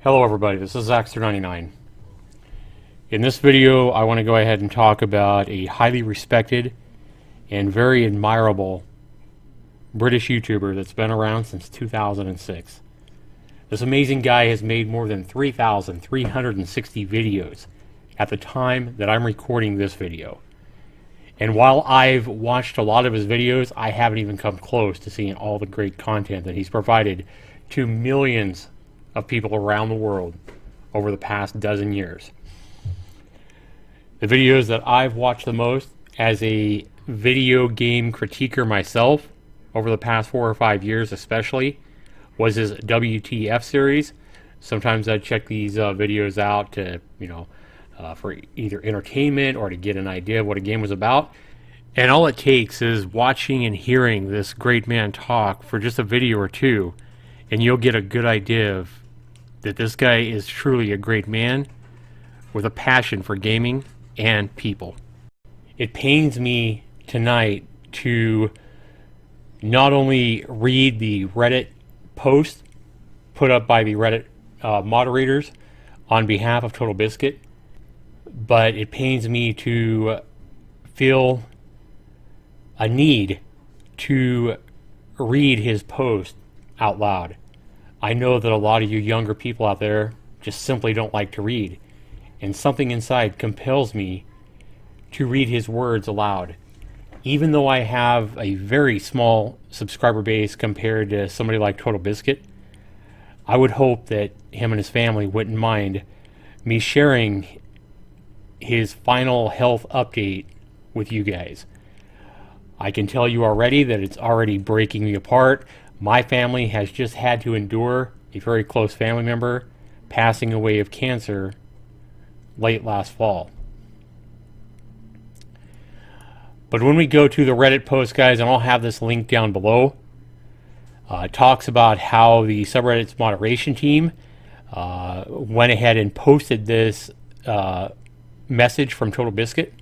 Hello everybody, this is Zaxter99. In this video I want to go ahead and talk about a highly respected and very admirable British YouTuber that's been around since 2006. This amazing guy has made more than 3,360 videos at the time that I'm recording this video. And while I've watched a lot of his videos, I haven't even come close to seeing all the great content that he's provided to millions of people around the world over the past dozen years. The videos that I've watched the most as a video game critiquer myself over the past 4 or 5 years especially was his WTF series. Sometimes I check these videos out to, for either entertainment or to get an idea of what a game was about. And all it takes is watching and hearing this great man talk for just a video or two, and you'll get a good idea of that this guy is truly a great man with a passion for gaming and people. It pains me tonight to not only read the Reddit post put up by the Reddit moderators on behalf of TotalBiscuit, but it pains me to feel a need to read his post out loud. I know that a lot of you younger people out there just simply don't like to read, and something inside compels me to read his words aloud. Even though I have a very small subscriber base compared to somebody like TotalBiscuit, I would hope that him and his family wouldn't mind me sharing his final health update with you guys. I can tell you already that it's already breaking me apart. My family has just had to endure a very close family member passing away of cancer late last fall. But when we go to the Reddit post, guys, and I'll have this link down below, it talks about how the subreddit's moderation team went ahead and posted this message from TotalBiscuit,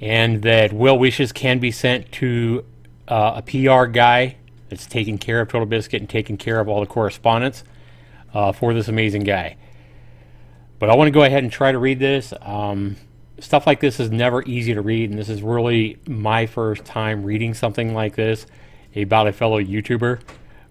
and that well wishes can be sent to a PR guy that's taking care of TotalBiscuit and taking care of all the correspondence for this amazing guy. But I want to go ahead and try to read this. Stuff like this is never easy to read, and this is really my first time reading something like this about a fellow YouTuber,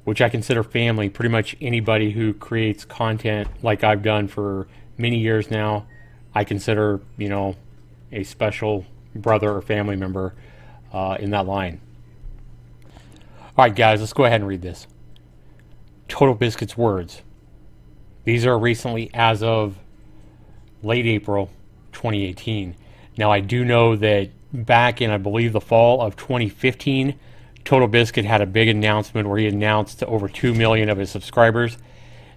which I consider family. Pretty much anybody who creates content like I've done for many years now, I consider, a special brother or family member in that line. Alright guys, let's go ahead and read this. TotalBiscuit's words. These are recently as of late April 2018. Now I do know that back in, I believe, the fall of 2015, TotalBiscuit had a big announcement where he announced to over 2 million of his subscribers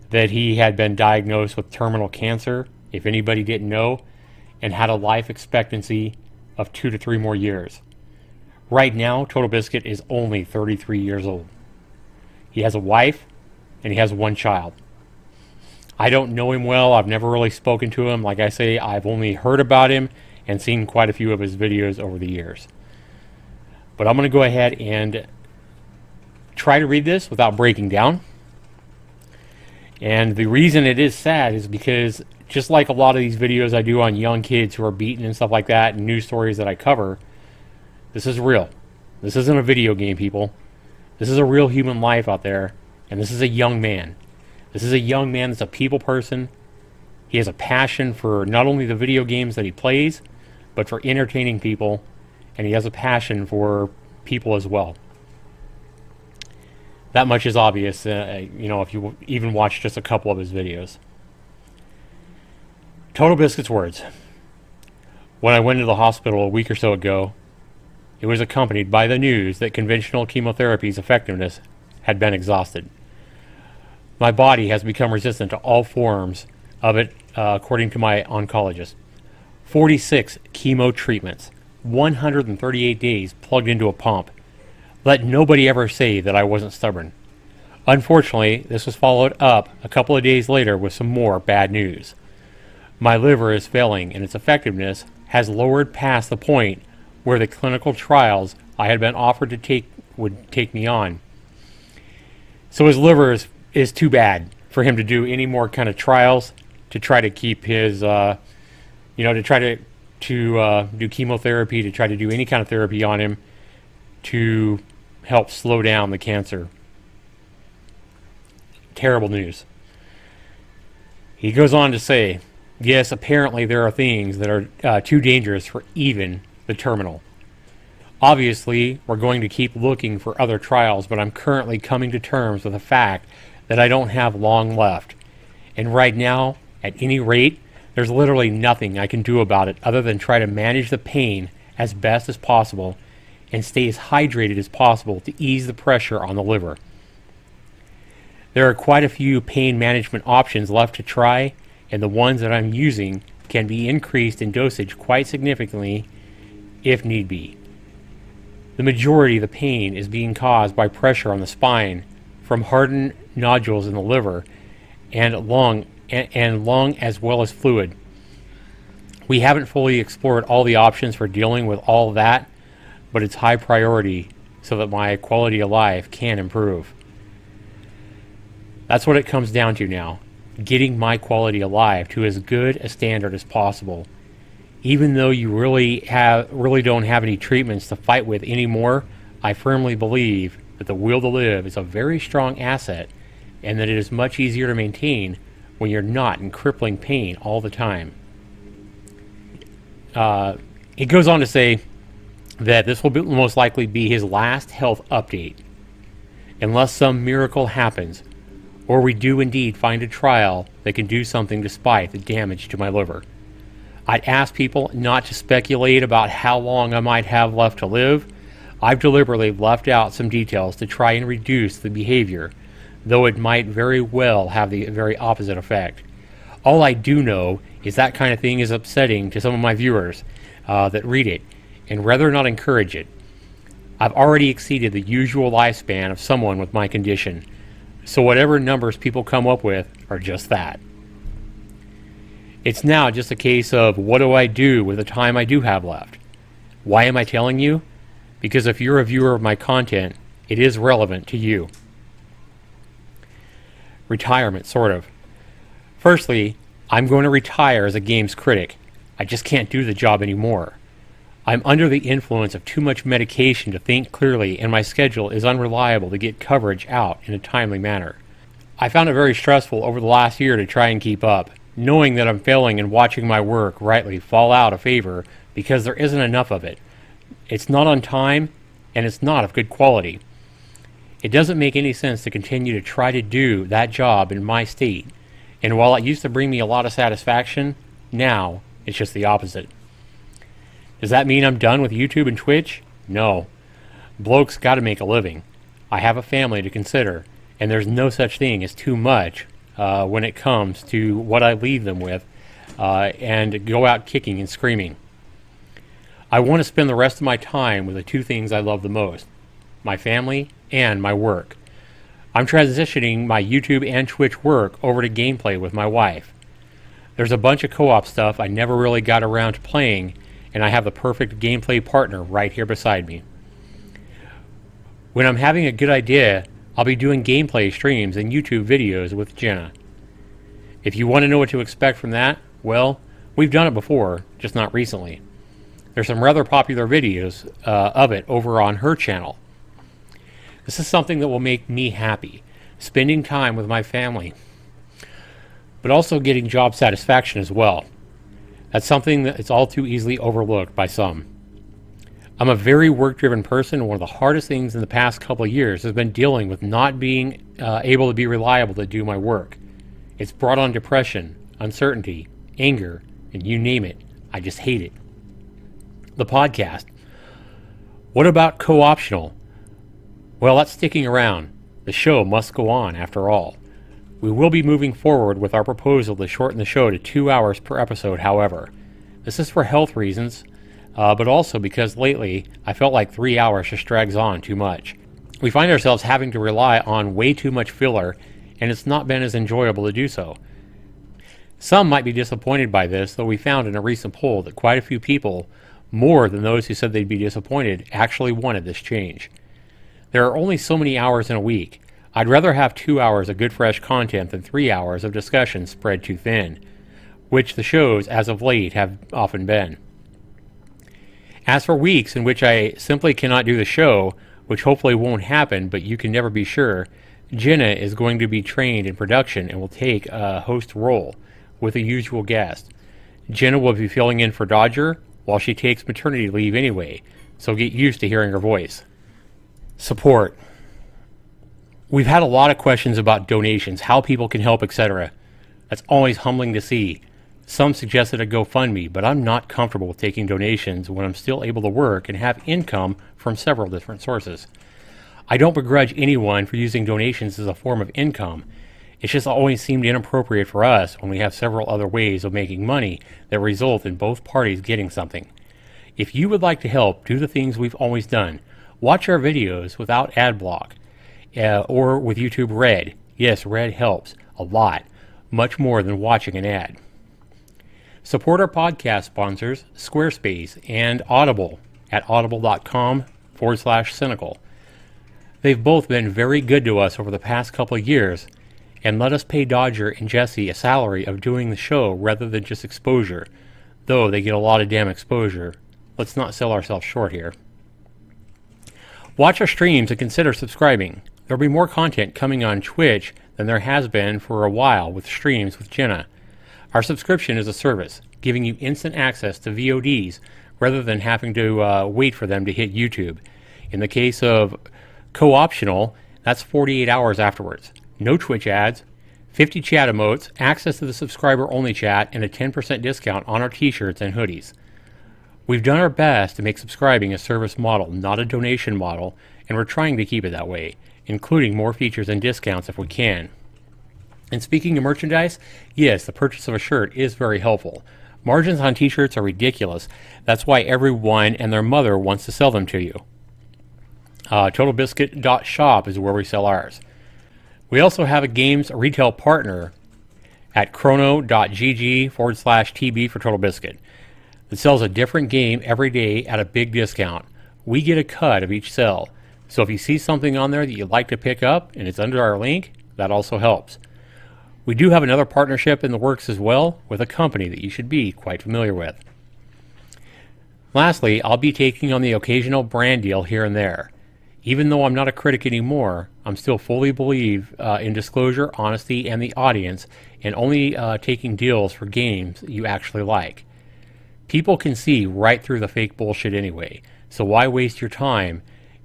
that he had been diagnosed with terminal cancer, if anybody didn't know, and had a life expectancy of 2 to 3 more years. Right now, TotalBiscuit is only 33 years old. He has a wife and he has 1 child. I don't know him well. I've never really spoken to him. Like I say, I've only heard about him and seen quite a few of his videos over the years. But I'm going to go ahead and try to read this without breaking down. And the reason it is sad is because just like a lot of these videos I do on young kids who are beaten and stuff like that, and news stories that I cover, this is real. This isn't a video game, people. This is a real human life out there, and this is a young man. This is a young man that's a people person. He has a passion for not only the video games that he plays, but for entertaining people, and he has a passion for people as well. That much is obvious, if you even watch just a couple of his videos. TotalBiscuit's words. When I went to the hospital a week or so ago, it was accompanied by the news that conventional chemotherapy's effectiveness had been exhausted. My body has become resistant to all forms of it, according to my oncologist. 46 chemo treatments, 138 days plugged into a pump. Let nobody ever say that I wasn't stubborn. Unfortunately, this was followed up a couple of days later with some more bad news. My liver is failing, and its effectiveness has lowered past the point where the clinical trials I had been offered to take would take me on. So his liver is too bad. for him to do any more kind of trials to try to keep his, to try to do chemotherapy, to try to do any kind of therapy on him to help slow down the cancer. Terrible news. He goes on to say, yes, apparently there are things that are too dangerous for even the terminal. Obviously, we're going to keep looking for other trials, but I'm currently coming to terms with the fact that I don't have long left. And right now, at any rate, there's literally nothing I can do about it other than try to manage the pain as best as possible and stay as hydrated as possible to ease the pressure on the liver. There are quite a few pain management options left to try, and the ones that I'm using can be increased in dosage quite significantly if need be. The majority of the pain is being caused by pressure on the spine from hardened nodules in the liver and lung as well as fluid. We haven't fully explored all the options for dealing with all that, but it's high priority so that my quality of life can improve. That's what it comes down to now, getting my quality of life to as good a standard as possible. Even though you really don't have any treatments to fight with anymore, I firmly believe that the will to live is a very strong asset and that it is much easier to maintain when you're not in crippling pain all the time. It goes on to say that this will most likely be his last health update, unless some miracle happens, or we do indeed find a trial that can do something despite the damage to my liver. I'd ask people not to speculate about how long I might have left to live. I've deliberately left out some details to try and reduce the behavior, though it might very well have the very opposite effect. All I do know is that kind of thing is upsetting to some of my viewers that read it, and rather not encourage it. I've already exceeded the usual lifespan of someone with my condition, so whatever numbers people come up with are just that. It's now just a case of what do I do with the time I do have left? Why am I telling you? Because if you're a viewer of my content, it is relevant to you. Retirement, sort of. Firstly, I'm going to retire as a games critic. I just can't do the job anymore. I'm under the influence of too much medication to think clearly, and my schedule is unreliable to get coverage out in a timely manner. I found it very stressful over the last year to try and keep up, knowing that I'm failing and watching my work rightly fall out of favor because there isn't enough of it. It's not on time, and it's not of good quality. It doesn't make any sense to continue to try to do that job in my state, and while it used to bring me a lot of satisfaction, now it's just the opposite. Does that mean I'm done with YouTube and Twitch? No. Bloke's got to make a living. I have a family to consider, and there's no such thing as too much when it comes to what I leave them with and go out kicking and screaming. I want to spend the rest of my time with the two things I love the most, my family and my work. I'm transitioning my YouTube and Twitch work over to gameplay with my wife. There's a bunch of co-op stuff I never really got around to playing, and I have the perfect gameplay partner right here beside me. When I'm having a good idea, I'll be doing gameplay streams and YouTube videos with Genna. If you want to know what to expect from that, well, we've done it before, just not recently. There's some rather popular videos of it over on her channel. This is something that will make me happy, spending time with my family, but also getting job satisfaction as well. That's something that is all too easily overlooked by some. I'm a very work-driven person, and one of the hardest things in the past couple of years has been dealing with not being able to be reliable to do my work. It's brought on depression, uncertainty, anger, and you name it. I just hate it. The podcast. What about co-optional? Well, that's sticking around. The show must go on, after all. We will be moving forward with our proposal to shorten the show to 2 hours per episode, however. This is for health reasons, but also because lately I felt like 3 hours just drags on too much. We find ourselves having to rely on way too much filler, and it's not been as enjoyable to do so. Some might be disappointed by this, though we found in a recent poll that quite a few people, more than those who said they'd be disappointed, actually wanted this change. There are only so many hours in a week. I'd rather have 2 hours of good fresh content than 3 hours of discussion spread too thin, which the shows as of late have often been. As for weeks in which I simply cannot do the show, which hopefully won't happen, but you can never be sure, Genna is going to be trained in production and will take a host role with a usual guest. Genna will be filling in for Dodger while she takes maternity leave anyway, so get used to hearing her voice. Support. We've had a lot of questions about donations, how people can help, etc. That's always humbling to see. Some suggested a GoFundMe, but I'm not comfortable with taking donations when I'm still able to work and have income from several different sources. I don't begrudge anyone for using donations as a form of income. It's just always seemed inappropriate for us when we have several other ways of making money that result in both parties getting something. If you would like to help do the things we've always done, watch our videos without ad block, or with YouTube Red. Yes, Red helps a lot, much more than watching an ad. Support our podcast sponsors, Squarespace and Audible at audible.com/cynical. They've both been very good to us over the past couple of years and let us pay Dodger and Jesse a salary of doing the show rather than just exposure, though they get a lot of damn exposure. Let's not sell ourselves short here. Watch our streams and consider subscribing. There'll be more content coming on Twitch than there has been for a while with streams with Genna. Our subscription is a service, giving you instant access to VODs rather than having to wait for them to hit YouTube. In the case of co-optional, that's 48 hours afterwards. No Twitch ads, 50 chat emotes, access to the subscriber-only chat, and a 10% discount on our t-shirts and hoodies. We've done our best to make subscribing a service model, not a donation model, and we're trying to keep it that way, including more features and discounts if we can. And speaking of merchandise, yes, the purchase of a shirt is very helpful. Margins on t-shirts are ridiculous. That's why everyone and their mother wants to sell them to you. TotalBiscuit.shop is where we sell ours. We also have a games retail partner at chrono.gg/TB for TotalBiscuit that sells a different game every day at a big discount. We get a cut of each sell. So if you see something on there that you'd like to pick up and it's under our link, that also helps. We do have another partnership in the works as well with a company that you should be quite familiar with. Lastly, I'll be taking on the occasional brand deal here and there. Even though I'm not a critic anymore, I'm still fully believe in disclosure, honesty, and the audience, and only taking deals for games you actually like. People can see right through the fake bullshit anyway, so why waste your time?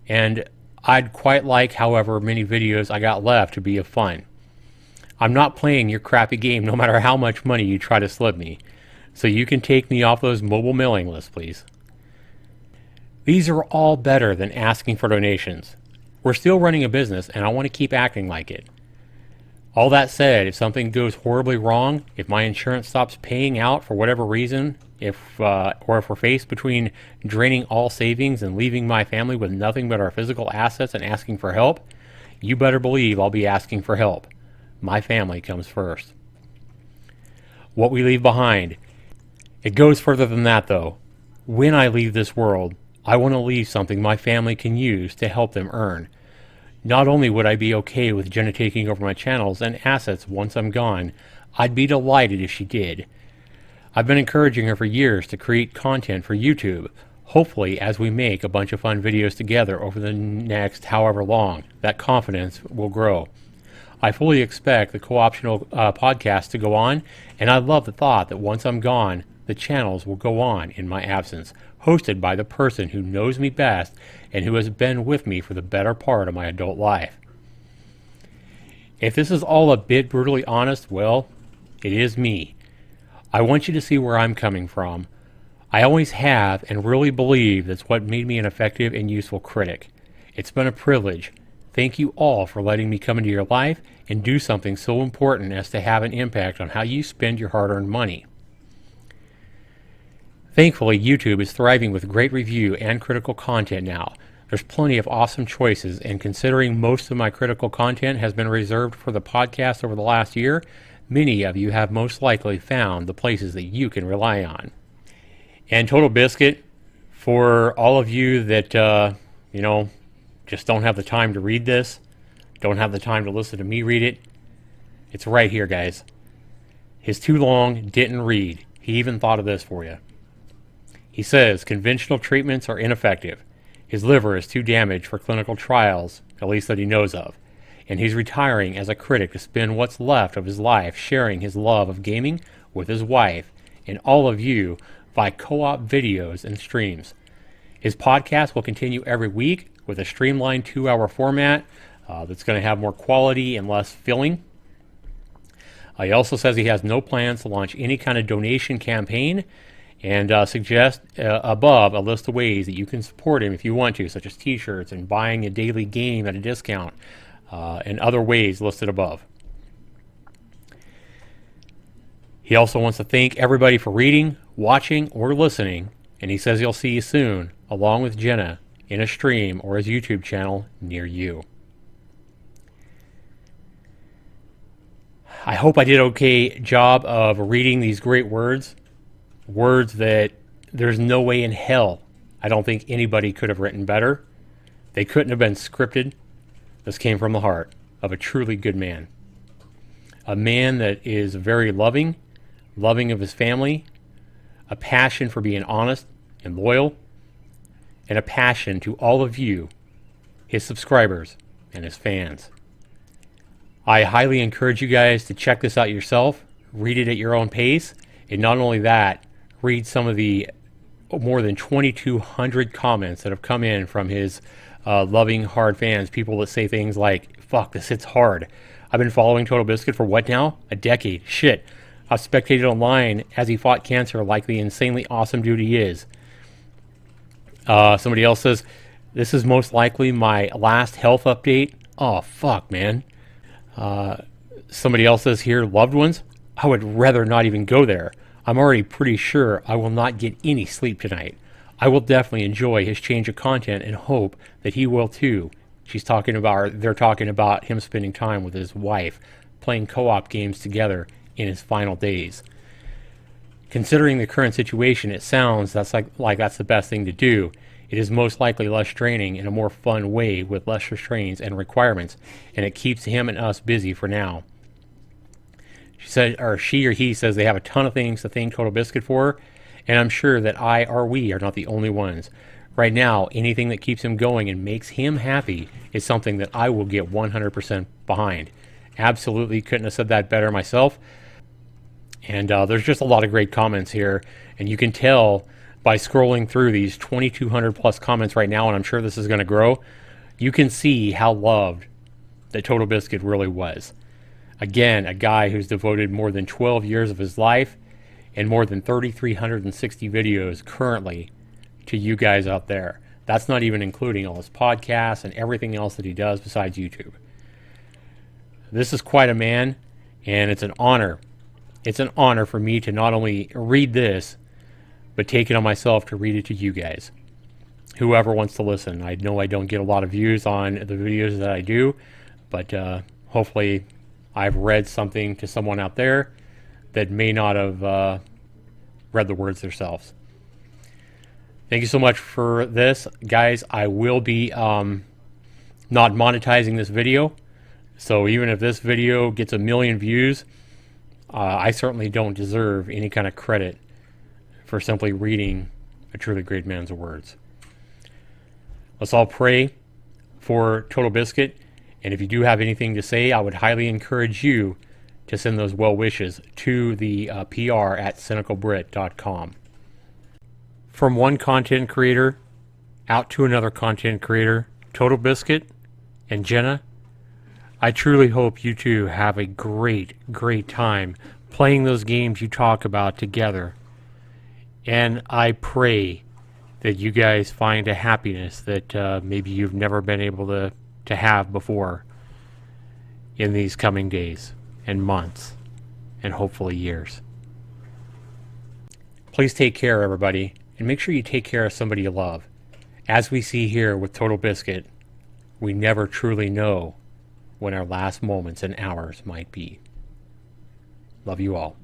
And I'd quite like, however, many videos I got left to be of fun. I'm not playing your crappy game no matter how much money you try to slip me, so you can take me off those mobile mailing lists, please. These are all better than asking for donations. We're still running a business, and I want to keep acting like it. All that said, if something goes horribly wrong, if my insurance stops paying out for whatever reason, or if we're faced between draining all savings and leaving my family with nothing but our physical assets and asking for help, you better believe I'll be asking for help. My family comes first. What we leave behind. It goes further than that, though. When I leave this world, I want to leave something my family can use to help them earn. Not only would I be okay with Genna taking over my channels and assets once I'm gone, I'd be delighted if she did. I've been encouraging her for years to create content for YouTube, hopefully as we make a bunch of fun videos together over the next however long, that confidence will grow. I fully expect the co-optional podcast to go on, and I love the thought that once I'm gone, the channels will go on in my absence, hosted by the person who knows me best and who has been with me for the better part of my adult life. If this is all a bit brutally honest, well, it is me. I want you to see where I'm coming from. I always have and really believe that's what made me an effective and useful critic. It's been a privilege. Thank you all for letting me come into your life and do something so important as to have an impact on how you spend your hard-earned money. Thankfully, YouTube is thriving with great review and critical content now. There's plenty of awesome choices, and considering most of my critical content has been reserved for the podcast over the last year, many of you have most likely found the places that you can rely on. And TotalBiscuit, for all of you that, just don't have the time to read this, don't have the time to listen to me read it, it's right here, guys. His too long didn't read. He even thought of this for you. He says conventional treatments are ineffective. His liver is too damaged for clinical trials, at least that he knows of. And he's retiring as a critic to spend what's left of his life sharing his love of gaming with his wife and all of you via co-op videos and streams. His podcast will continue every week with a streamlined 2-hour format that's going to have more quality and less filling. He also says he has no plans to launch any kind of donation campaign and suggests above a list of ways that you can support him if you want to, such as t-shirts and buying a daily game at a discount and other ways listed above. He also wants to thank everybody for reading, watching, or listening, and he says he'll see you soon, along with Genna, in a stream or his YouTube channel near you. I hope I did an okay job of reading these great words that there's no way in hell I don't think anybody could have written better. They couldn't have been scripted. This came from the heart of a truly good man. A man that is very loving of his family, a passion for being honest and loyal, and a passion to all of you, his subscribers and his fans. I highly encourage you guys to check this out yourself, read it at your own pace, and not only that, read some of the more than 2,200 comments that have come in from his loving, hard fans, people that say things like, fuck, this hits hard. I've been following TotalBiscuit for what now? A decade. Shit. I've spectated online as he fought cancer like the insanely awesome dude he is. Somebody else says, this is most likely my last health update. Oh, fuck, man. Somebody else says here, loved ones, I would rather not even go there. I'm already pretty sure I will not get any sleep tonight. I will definitely enjoy his change of content and hope that he will too. They're talking about him spending time with his wife, playing co-op games together in his final days. Considering the current situation, it sounds that's like that's the best thing to do. It is most likely less draining in a more fun way with less restraints and requirements, and it keeps him and us busy for now. She or he says they have a ton of things to thank TotalBiscuit for, and I'm sure that we are not the only ones. Right now, anything that keeps him going and makes him happy is something that I will get 100% behind. Absolutely couldn't have said that better myself. And there's just a lot of great comments here, and you can tell by scrolling through these 2,200 plus comments right now, and I'm sure this is going to grow, you can see how loved that TotalBiscuit really was. Again, a guy who's devoted more than 12 years of his life and more than 3,360 videos currently to you guys out there. That's not even including all his podcasts and everything else that he does besides YouTube. This is quite a man, and it's an honor. It's an honor for me to not only read this, but take it on myself to read it to you guys. Whoever wants to listen. I know I don't get a lot of views on the videos that I do, but hopefully I've read something to someone out there that may not have read the words themselves. Thank you so much for this. Guys, I will be not monetizing this video. So even if this video gets 1 million views, I certainly don't deserve any kind of credit for simply reading a truly great man's words. Let's all pray for TotalBiscuit, and if you do have anything to say, I would highly encourage you to send those well wishes to the PR@cynicalbrit.com. From one content creator out to another content creator, TotalBiscuit and Genna, I truly hope you two have a great, great time playing those games you talk about together. And I pray that you guys find a happiness that maybe you've never been able to have before in these coming days and months and hopefully years. Please take care, everybody, and make sure you take care of somebody you love. As we see here with TotalBiscuit, we never truly know when our last moments and hours might be. Love you all.